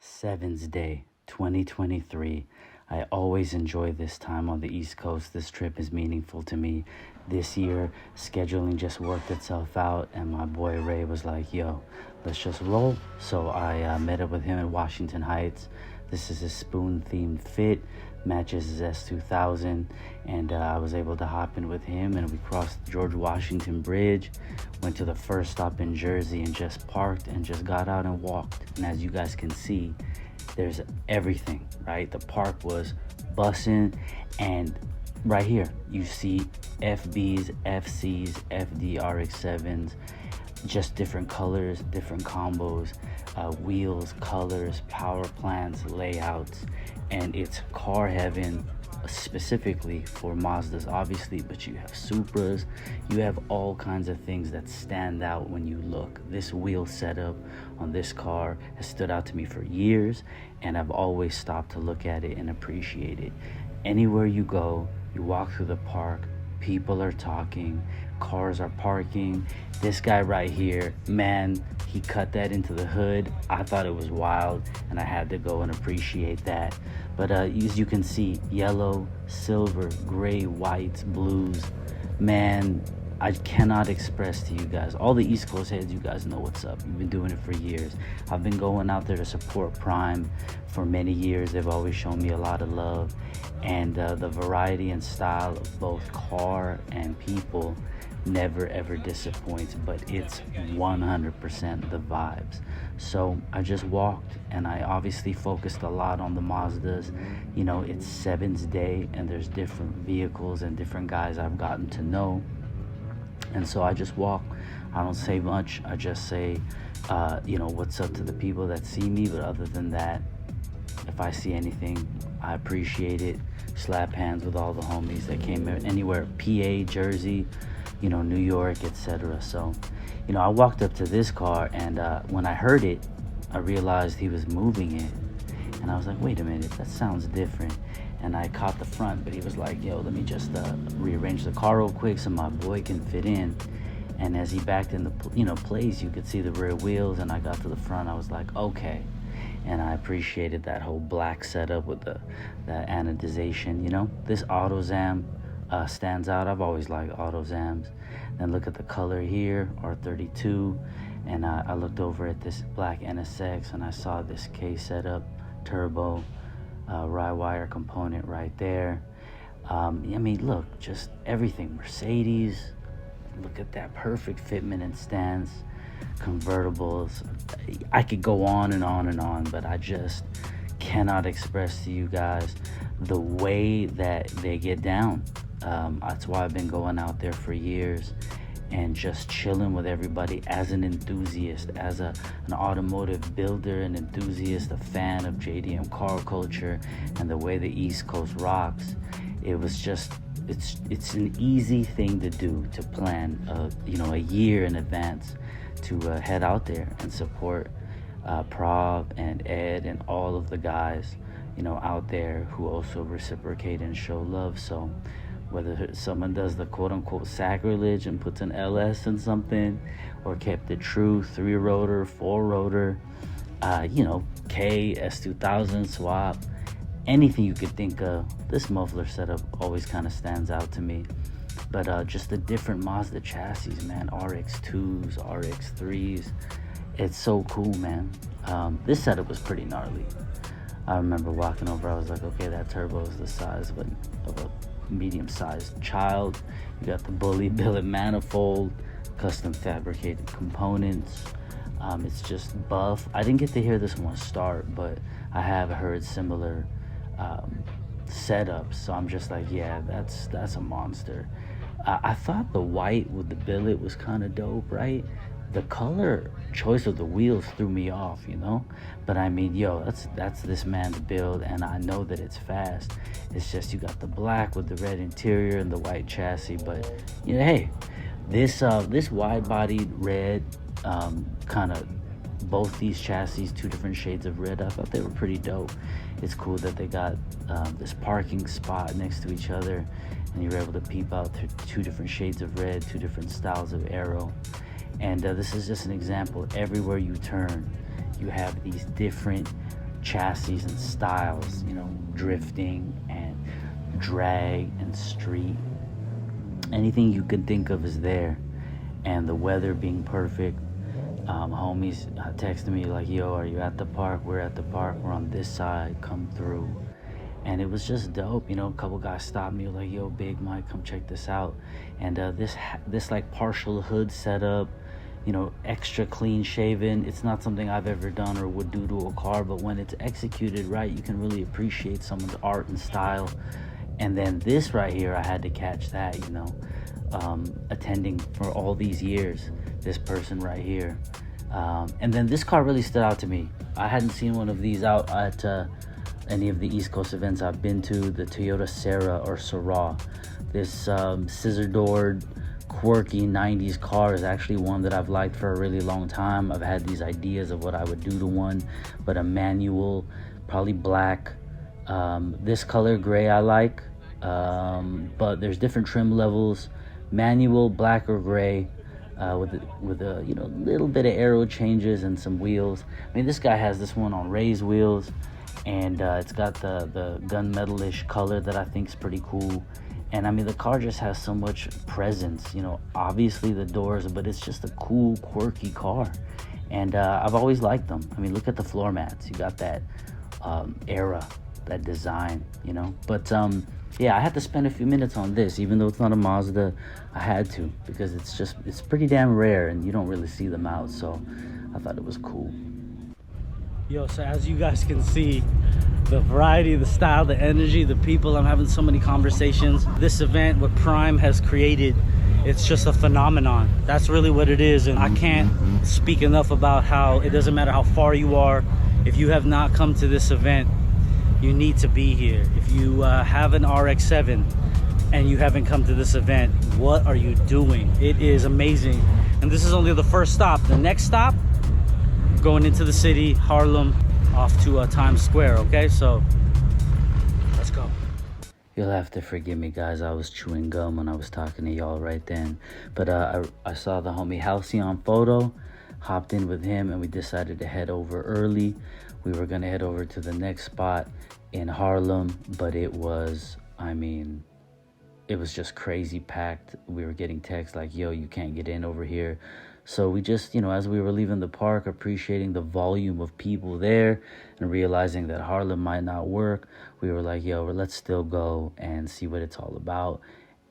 7's Day 2023. I always enjoy this time on the East Coast. This trip is meaningful to me. This year, scheduling just worked itself out, and my boy Ray was like, yo, let's just roll. So I met up with him in Washington Heights. This is his spoon-themed fit, matches his S2000, and I was able to hop in with him, and we crossed the George Washington Bridge, went to the first stop in Jersey, and just parked and just got out and walked. And as you guys can see, there's everything, right? The park was bussin', and right here you see FBs, FCs, FD RX-7s, just different colors, different combos, wheels, colors, power plants, layouts, and it's car heaven specifically for Mazdas, obviously, but you have Supras, you have all kinds of things that stand out when you look. This wheel setup on this car has stood out to me for years, and I've always stopped to look at it and appreciate it. Anywhere you go, you walk through the park, people are talking, cars are parking. This guy right here, man, he cut that into the hood. I thought it was wild, and I had to go and appreciate that. But as you can see, yellow, silver, gray, whites, blues, man, I cannot express to you guys. All the East Coast heads, you guys know what's up. You've been doing it for years. I've been going out there to support Prime for many years. They've always shown me a lot of love, and the variety and style of both car and people never ever disappoints, but it's 100% the vibes. So I just walked, and I obviously focused a lot on the Mazdas. You know, it's 7's Day, and there's different vehicles and different guys I've gotten to know, and so I just walk. I don't say much. I just say what's up to the people that see me, but other than that, if I see anything, I appreciate it. Slap hands with all the homies that came anywhere, PA, Jersey, New York, etc. So, I walked up to this car, and when I heard it, I realized he was moving it. And I was like, wait a minute, that sounds different. And I caught the front, but he was like, yo, let me just rearrange the car real quick so my boy can fit in. And as he backed in the place, you could see the rear wheels, and I got to the front. I was like, okay. And I appreciated that whole black setup with the anodization. This AutoZam stands out. I've always liked AutoZams. Then look at the color here, R32, and I looked over at this black NSX, and I saw this K setup, turbo, rye wire component right there. Look, just everything. Mercedes, look at that perfect fitment and stance, convertibles. I could go on and on and on, but I just cannot express to you guys the way that they get down. That's why I've been going out there for years and just chilling with everybody as an enthusiast, as an automotive builder, an enthusiast, a fan of JDM car culture and the way the East Coast rocks. It was just, it's an easy thing to do, to plan a year in advance to head out there and support Prov and Ed and all of the guys out there who also reciprocate and show love. So whether someone does the quote-unquote sacrilege and puts an LS in something, or kept it true, 3-rotor, 4-rotor, K, S2000 swap, anything you could think of, this muffler setup always kind of stands out to me. But just the different Mazda chassis, man, RX-2s, RX-3s, it's so cool, man. This setup was pretty gnarly. I remember walking over, I was like, okay, that turbo is the size of a medium-sized child. You got the bully billet manifold, custom fabricated components. It's just buff. I didn't get to hear this one start, but I have heard similar setups, so I'm just like, yeah, that's a monster. I thought the white with the billet was kind of dope, right? The color choice of the wheels threw me off, but that's this man's build, and I know that it's fast. It's just you got the black with the red interior and the white chassis, but hey, this wide-bodied red, kind of both these chassis, two different shades of red, I thought they were pretty dope. It's cool that they got this parking spot next to each other, and you're able to peep out through two different shades of red, two different styles of aero. And this is just an example. Everywhere you turn, you have these different chassis and styles, you know, drifting and drag and street. Anything you could think of is there. And the weather being perfect. Homies texted me like, yo, are you at the park? We're at the park. We're on this side. Come through. And it was just dope. You know, a couple guys stopped me like, yo, Big Mike, come check this out. And this like partial hood setup, you know, extra clean shaven. It's not something I've ever done or would do to a car, but when it's executed right, you can really appreciate someone's art and style. And then this right here, I had to catch that, you know, attending for all these years, this person right here. And then this car really stood out to me. I hadn't seen one of these out at any of the East Coast events I've been to. The Toyota Serra or Serra. This scissor-doored, quirky 90s car is actually one that I've liked for a really long time. I've had these ideas of what I would do to one, but a manual, probably black. This color gray I like, but there's different trim levels. Manual, black or gray, with a you know, little bit of aero changes and some wheels. I mean, this guy has this one on raised wheels, and it's got the gunmetal-ish color that I think is pretty cool. And I mean, the car just has so much presence, you know, obviously the doors, but it's just a cool, quirky car. And I've always liked them. I mean, look at the floor mats. You got that era, that design, you know. But yeah, I had to spend a few minutes on this, even though it's not a Mazda. I had to, because it's pretty damn rare and you don't really see them out. So I thought it was cool. Yo, so as you guys can see, the variety, the style, the energy, the people, I'm having so many conversations. This event, what Prime has created, it's just a phenomenon. That's really what it is. And I can't speak enough about how it doesn't matter how far you are. If you have not come to this event, you need to be here. If you have an RX-7 and you haven't come to this event, what are you doing? It is amazing. And this is only the first stop. The next stop, going into the city, Harlem, off to Times Square, okay? So, let's go. You'll have to forgive me, guys. I was chewing gum when I was talking to y'all right then. But I saw the homie Halcyon photo, hopped in with him, and we decided to head over early. We were gonna head over to the next spot in Harlem, but it was, I mean, it was just crazy packed. We were getting texts like, yo, you can't get in over here. So we just, you know, as we were leaving the park, appreciating the volume of people there and realizing that Harlem might not work, we were like, yo, let's still go and see what it's all about.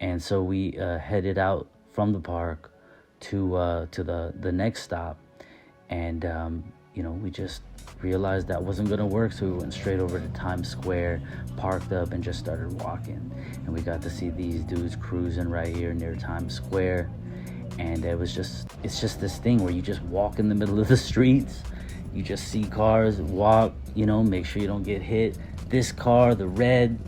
And so we headed out from the park to the next stop. And, you know, we just realized that wasn't going to work. So we went straight over to Times Square, parked up, and just started walking. And we got to see these dudes cruising right here near Times Square. And it's just this thing where you just walk in the middle of the streets. You just see cars, walk, you know, make sure you don't get hit. This car, the red,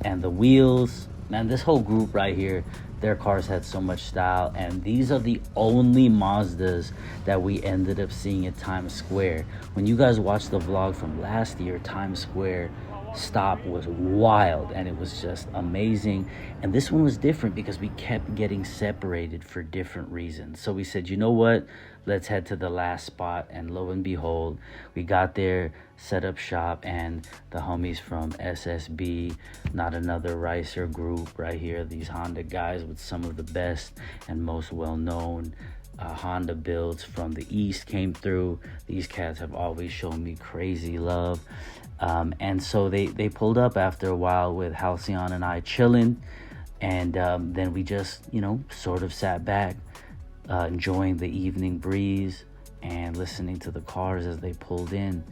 and the wheels. Man, this whole group right here, their cars had so much style. And these are the only Mazdas that we ended up seeing at Times Square. When you guys watched the vlog from last year, Times Square stop was wild and it was just amazing. And this one was different because we kept getting separated for different reasons. So we said, you know what, let's head to the last spot. And lo and behold, we got there, set up shop, and the homies from SSB, not another Ricer group right here, these Honda guys with some of the best and most well-known Honda builds from the East came through. These cats have always shown me crazy love. And so they pulled up after a while with Halcyon and I chilling. And then we just, you know, sort of sat back, enjoying the evening breeze and listening to the cars as they pulled in.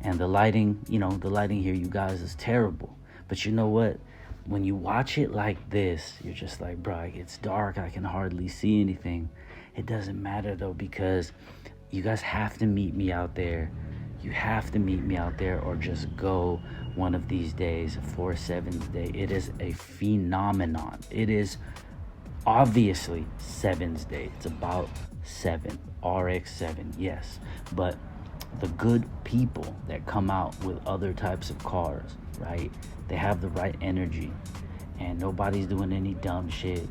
And the lighting, you know, the lighting here, you guys, is terrible. But you know what? When you watch it like this, you're just like, bro, it's dark. I can hardly see anything. It doesn't matter, though, because you guys have to meet me out there. You have to meet me out there or just go one of these days for 7's Day. It is a phenomenon. It is obviously 7's Day. It's about 7, RX-7, yes. But the good people that come out with other types of cars, right? They have the right energy and nobody's doing any dumb shit.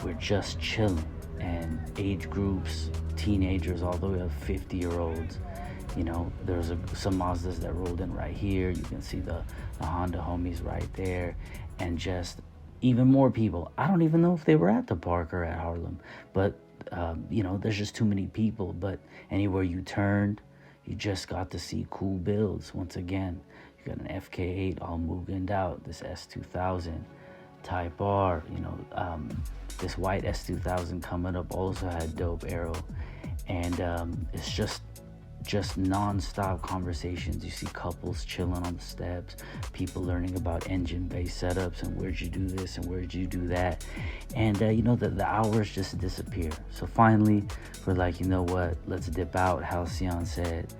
We're just chilling. And age groups, teenagers, all the way up 50-year-olds. You know, there's some Mazdas that rolled in right here. You can see the Honda homies right there, and just even more people. I don't even know if they were at the park or at Harlem, but you know, there's just too many people. But anywhere you turned, you just got to see cool builds. Once again, you got an FK8 all Mugened out, this S2000 Type R, you know, this white S2000 coming up also had dope aero, and it's just non-stop conversations. You see couples chilling on the steps, people learning about engine-based setups and where'd you do this and where'd you do that, and you know, the hours just disappear. So finally we're like, you know what, let's dip out. Halcyon said,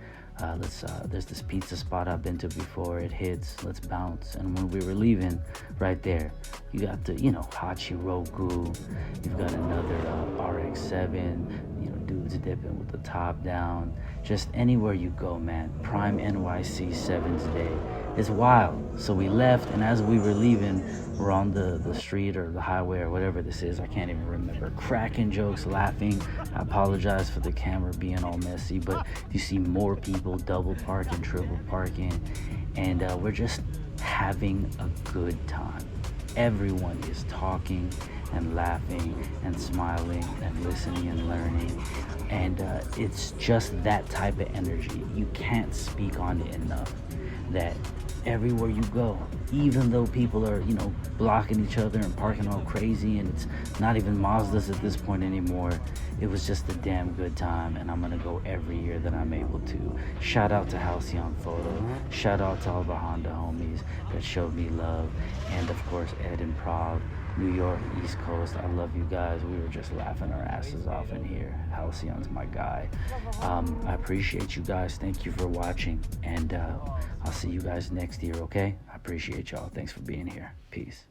there's this pizza spot I've been to before, it hits, let's bounce. And when we were leaving, right there, you got the, you know, Hachiroku, you've got another RX-7, you know, dudes dipping with the top down. Just anywhere you go, man, prime NYC 7's day. It's wild. So we left, and as we were leaving, we're on the street or the highway or whatever this is, I can't even remember, cracking jokes, laughing. I apologize for the camera being all messy, but you see more people double parking, triple parking, and we're just having a good time. Everyone is talking and laughing and smiling and listening and learning, and it's just that type of energy. You can't speak on it enough, that everywhere you go, even though people are, you know, blocking each other and parking all crazy, and it's not even Mazdas at this point anymore, it was just a damn good time, and I'm gonna go every year that I'm able to. Shout out to Halcyon Photo, shout out to all the Honda homies that showed me love, and of course Ed and Prague, New York, East Coast. I love you guys. We were just laughing our asses off in here. Halcyon's my guy. I appreciate you guys. Thank you for watching, and I'll see you guys next year, okay? I appreciate y'all. Thanks for being here. Peace.